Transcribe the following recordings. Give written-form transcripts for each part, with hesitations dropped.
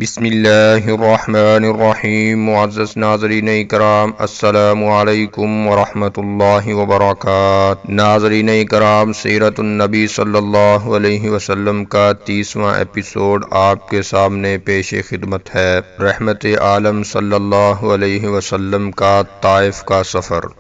بسم اللہ الرحمن الرحیم۔ معزز ناظرین اکرام، السلام علیکم ورحمۃ اللہ وبرکاتہ۔ ناظرین اکرام، سیرت النبی صلی اللہ علیہ وسلم کا 30واں ایپیسوڈ آپ کے سامنے پیش خدمت ہے۔ رحمت عالم صلی اللہ علیہ وسلم کا طائف کا سفر۔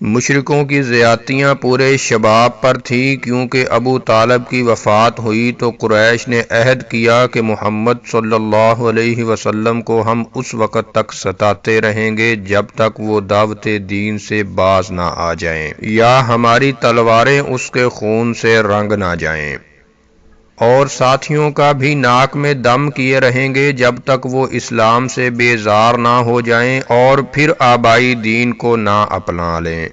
مشرکوں کی زیادتیاں پورے شباب پر تھی، کیونکہ ابو طالب کی وفات ہوئی تو قریش نے عہد کیا کہ محمد صلی اللہ علیہ وسلم کو ہم اس وقت تک ستاتے رہیں گے جب تک وہ دعوت دین سے باز نہ آ جائیں یا ہماری تلواریں اس کے خون سے رنگ نہ جائیں، اور ساتھیوں کا بھی ناک میں دم کیے رہیں گے جب تک وہ اسلام سے بیزار نہ ہو جائیں اور پھر آبائی دین کو نہ اپنا لیں۔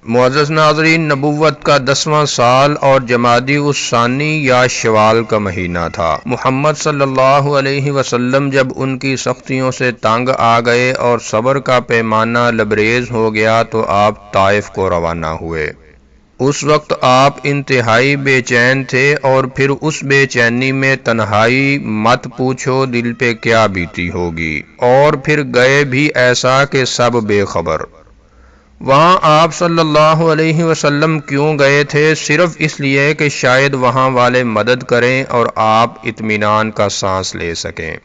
معزز ناظرین، نبوت کا 10واں سال اور جمادی الثانی یا شوال کا مہینہ تھا۔ محمد صلی اللہ علیہ وسلم جب ان کی سختیوں سے تنگ آ گئے اور صبر کا پیمانہ لبریز ہو گیا تو آپ طائف کو روانہ ہوئے۔ اس وقت آپ انتہائی بے چین تھے، اور پھر اس بے چینی میں تنہائی مت پوچھو دل پہ کیا بیتی ہوگی، اور پھر گئے بھی ایسا کہ سب بے خبر۔ وہاں آپ صلی اللہ علیہ وسلم کیوں گئے تھے؟ صرف اس لیے کہ شاید وہاں والے مدد کریں اور آپ اطمینان کا سانس لے سکیں،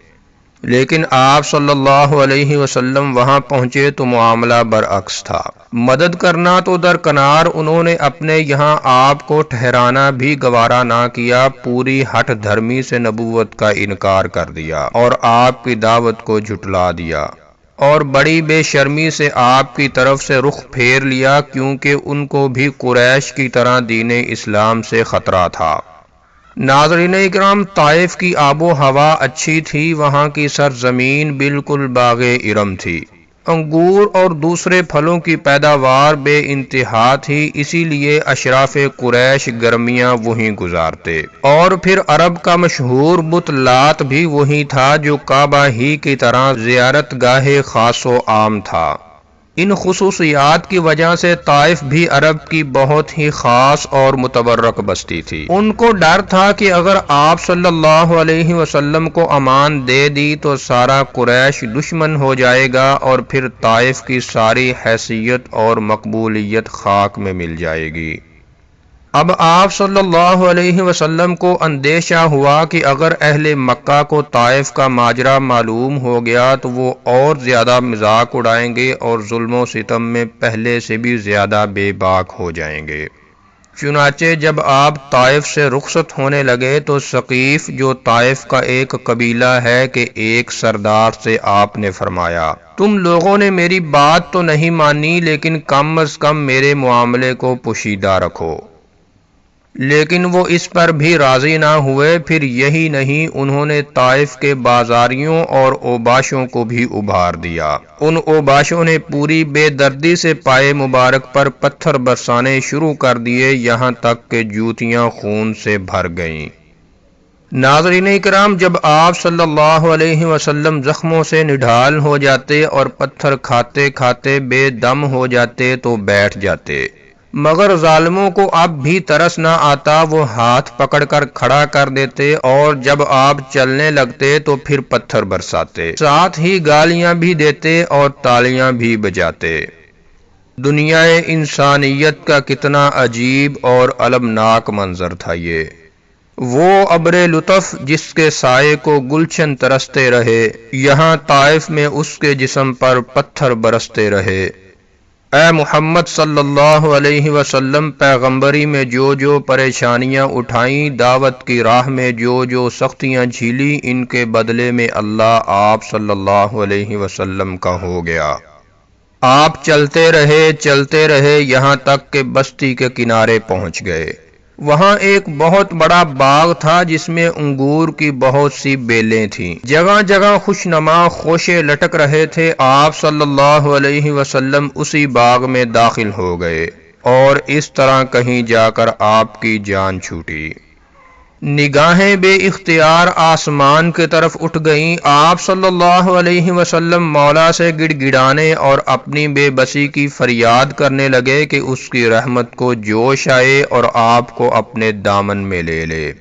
لیکن آپ صلی اللہ علیہ وسلم وہاں پہنچے تو معاملہ برعکس تھا۔ مدد کرنا تو درکنار، انہوں نے اپنے یہاں آپ کو ٹھہرانا بھی گوارا نہ کیا، پوری ہٹ دھرمی سے نبوت کا انکار کر دیا اور آپ کی دعوت کو جھٹلا دیا، اور بڑی بے شرمی سے آپ کی طرف سے رخ پھیر لیا، کیونکہ ان کو بھی قریش کی طرح دین اسلام سے خطرہ تھا۔ ناظرین اکرام، طائف کی آب و ہوا اچھی تھی، وہاں کی سرزمین بالکل باغ ارم تھی، انگور اور دوسرے پھلوں کی پیداوار بے انتہا تھی، اسی لیے اشراف قریش گرمیاں وہیں گزارتے۔ اور پھر عرب کا مشہور بت لات بھی وہی تھا، جو کعبہ ہی کی طرح زیارت گاہ خاص و عام تھا۔ ان خصوصیات کی وجہ سے طائف بھی عرب کی بہت ہی خاص اور متبرک بستی تھی۔ ان کو ڈر تھا کہ اگر آپ صلی اللہ علیہ وسلم کو امان دے دی تو سارا قریش دشمن ہو جائے گا، اور پھر طائف کی ساری حیثیت اور مقبولیت خاک میں مل جائے گی۔ اب آپ صلی اللہ علیہ وسلم کو اندیشہ ہوا کہ اگر اہل مکہ کو طائف کا ماجرا معلوم ہو گیا تو وہ اور زیادہ مذاق اڑائیں گے اور ظلم و ستم میں پہلے سے بھی زیادہ بے باک ہو جائیں گے۔ چنانچہ جب آپ طائف سے رخصت ہونے لگے تو ثقیف، جو طائف کا ایک قبیلہ ہے، کہ ایک سردار سے آپ نے فرمایا، تم لوگوں نے میری بات تو نہیں مانی، لیکن کم از کم میرے معاملے کو پوشیدہ رکھو۔ لیکن وہ اس پر بھی راضی نہ ہوئے۔ پھر یہی نہیں، انہوں نے طائف کے بازاریوں اور اوباشوں کو بھی ابھار دیا۔ ان اوباشوں نے پوری بے دردی سے پائے مبارک پر پتھر برسانے شروع کر دیے، یہاں تک کہ جوتیاں خون سے بھر گئیں۔ ناظرین اکرام، جب آپ صلی اللہ علیہ وسلم زخموں سے نڈھال ہو جاتے اور پتھر کھاتے کھاتے بے دم ہو جاتے تو بیٹھ جاتے، مگر ظالموں کو اب بھی ترس نہ آتا، وہ ہاتھ پکڑ کر کھڑا کر دیتے، اور جب آپ چلنے لگتے تو پھر پتھر برساتے، ساتھ ہی گالیاں بھی دیتے اور تالیاں بھی بجاتے۔ دنیا انسانیت کا کتنا عجیب اور المناک منظر تھا یہ! وہ ابر لطف جس کے سائے کو گلشن ترستے رہے، یہاں طائف میں اس کے جسم پر پتھر برستے رہے۔ اے محمد صلی اللہ علیہ وسلم، پیغمبری میں جو جو پریشانیاں اٹھائیں، دعوت کی راہ میں جو جو سختیاں جھیلی، ان کے بدلے میں اللہ آپ صلی اللہ علیہ وسلم کا ہو گیا۔ آپ چلتے رہے یہاں تک کہ بستی کے کنارے پہنچ گئے۔ وہاں ایک بہت بڑا باغ تھا جس میں انگور کی بہت سی بیلیں تھیں، جگہ جگہ خوشنما خوشے لٹک رہے تھے۔ آپ صلی اللہ علیہ وسلم اسی باغ میں داخل ہو گئے، اور اس طرح کہیں جا کر آپ کی جان چھوٹی۔ نگاہیں بے اختیار آسمان کی طرف اٹھ گئیں۔ آپ صلی اللہ علیہ وسلم مولا سے گڑ گڑانے اور اپنی بے بسی کی فریاد کرنے لگے کہ اس کی رحمت کو جوش آئے اور آپ کو اپنے دامن میں لے لے۔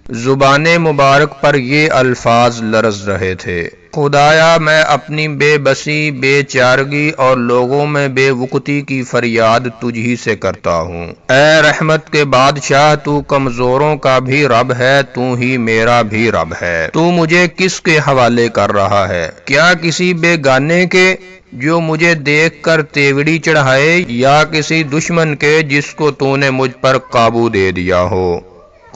زبان مبارک پر یہ الفاظ لرز رہے تھے: خدایا میں اپنی بے بسی، بے چارگی اور لوگوں میں بے وقتی کی فریاد تجھ ہی سے کرتا ہوں۔ اے رحمت کے بادشاہ، تو کمزوروں کا بھی رب ہے، تو ہی میرا بھی رب ہے۔ تو مجھے کس کے حوالے کر رہا ہے؟ کیا کسی بے گانے کے جو مجھے دیکھ کر تیوڑی چڑھائے، یا کسی دشمن کے جس کو تو نے مجھ پر قابو دے دیا ہو؟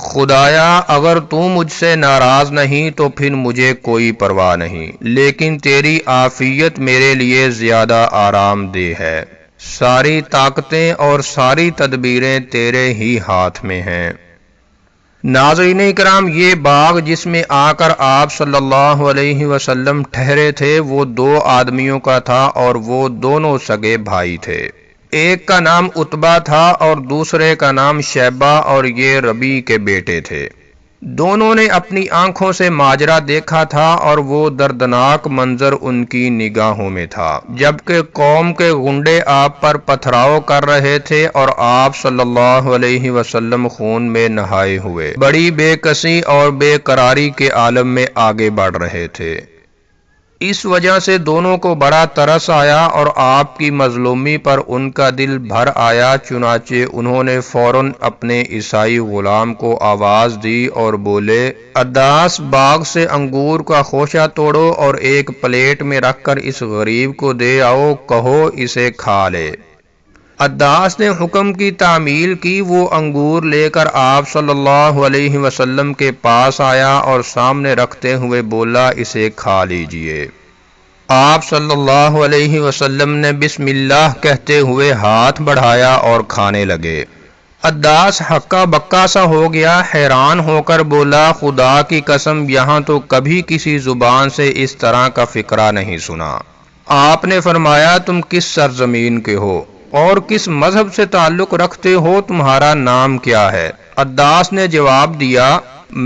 خدایا اگر تو مجھ سے ناراض نہیں تو پھر مجھے کوئی پرواہ نہیں، لیکن تیری عافیت میرے لیے زیادہ آرام دہ ہے۔ ساری طاقتیں اور ساری تدبیریں تیرے ہی ہاتھ میں ہیں۔ ناظرین اکرام، یہ باغ جس میں آ کر آپ صلی اللہ علیہ وسلم ٹھہرے تھے وہ 2 آدمیوں کا تھا، اور وہ دونوں سگے بھائی تھے۔ ایک کا نام عتبہ تھا اور دوسرے کا نام شیبہ، اور یہ ربیع کے بیٹے تھے۔ دونوں نے اپنی آنکھوں سے ماجرا دیکھا تھا، اور وہ دردناک منظر ان کی نگاہوں میں تھا، جبکہ قوم کے غنڈے آپ پر پتھراؤ کر رہے تھے اور آپ صلی اللہ علیہ وسلم خون میں نہائے ہوئے بڑی بے کسی اور بے قراری کے عالم میں آگے بڑھ رہے تھے۔ اس وجہ سے دونوں کو بڑا ترس آیا اور آپ کی مظلومی پر ان کا دل بھر آیا، چنانچہ انہوں نے فوراً اپنے عیسائی غلام کو آواز دی اور بولے: عداس، باغ سے انگور کا خوشہ توڑو اور ایک پلیٹ میں رکھ کر اس غریب کو دے آؤ، کہو اسے کھا لے۔ عداس نے حکم کی تعمیل کی، وہ انگور لے کر آپ صلی اللہ علیہ وسلم کے پاس آیا اور سامنے رکھتے ہوئے بولا: اسے کھا لیجئے۔ آپ صلی اللہ علیہ وسلم نے بسم اللہ کہتے ہوئے ہاتھ بڑھایا اور کھانے لگے۔ عداس ہکا بکا سا ہو گیا، حیران ہو کر بولا: خدا کی قسم، یہاں تو کبھی کسی زبان سے اس طرح کا فقرہ نہیں سنا۔ آپ نے فرمایا: تم کس سرزمین کے ہو اور کس مذہب سے تعلق رکھتے ہو؟ تمہارا نام کیا ہے؟ عداس نے جواب دیا: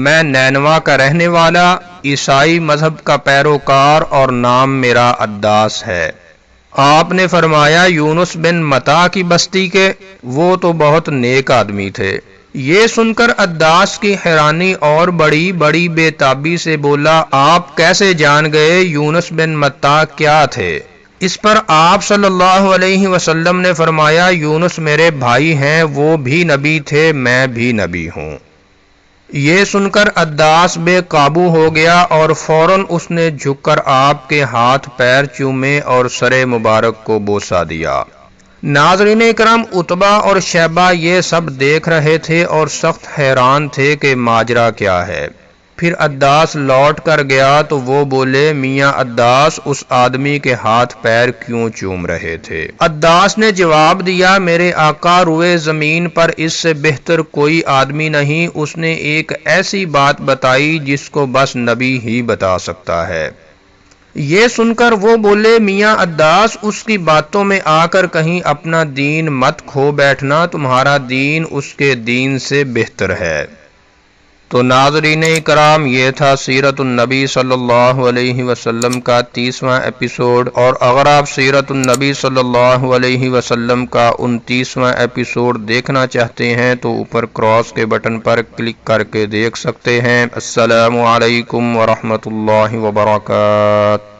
میں نینوا کا رہنے والا، عیسائی مذہب کا پیروکار، اور نام میرا عداس ہے۔ آپ نے فرمایا: یونس بن متا کی بستی کے؟ وہ تو بہت نیک آدمی تھے۔ یہ سن کر عداس کی حیرانی اور بڑی بے تابی سے بولا: آپ کیسے جان گئے؟ یونس بن متا کیا تھے؟ اس پر آپ صلی اللہ علیہ وسلم نے فرمایا: یونس میرے بھائی ہیں، وہ بھی نبی تھے، میں بھی نبی ہوں۔ یہ سن کر عداس بے قابو ہو گیا اور فوراً اس نے جھک کر آپ کے ہاتھ پیر چومے اور سر مبارک کو بوسہ دیا۔ ناظرین اکرام، عتبہ اور شیبہ یہ سب دیکھ رہے تھے اور سخت حیران تھے کہ ماجرا کیا ہے۔ پھر عداس لوٹ کر گیا تو وہ بولے: میاں عداس، اس آدمی کے ہاتھ پیر کیوں چوم رہے تھے؟ عداس نے جواب دیا: میرے آقا، روئے زمین پر اس سے بہتر کوئی آدمی نہیں، اس نے ایک ایسی بات بتائی جس کو بس نبی ہی بتا سکتا ہے۔ یہ سن کر وہ بولے: میاں عداس، اس کی باتوں میں آ کر کہیں اپنا دین مت کھو بیٹھنا، تمہارا دین اس کے دین سے بہتر ہے۔ تو ناظرین اکرام، یہ تھا سیرت النبی صلی اللہ علیہ وسلم کا 30واں ایپیسوڈ، اور اگر آپ سیرت النبی صلی اللہ علیہ وسلم کا 29واں ایپیسوڈ دیکھنا چاہتے ہیں تو اوپر کراس کے بٹن پر کلک کر کے دیکھ سکتے ہیں۔ السلام علیکم ورحمۃ اللہ وبرکاتہ۔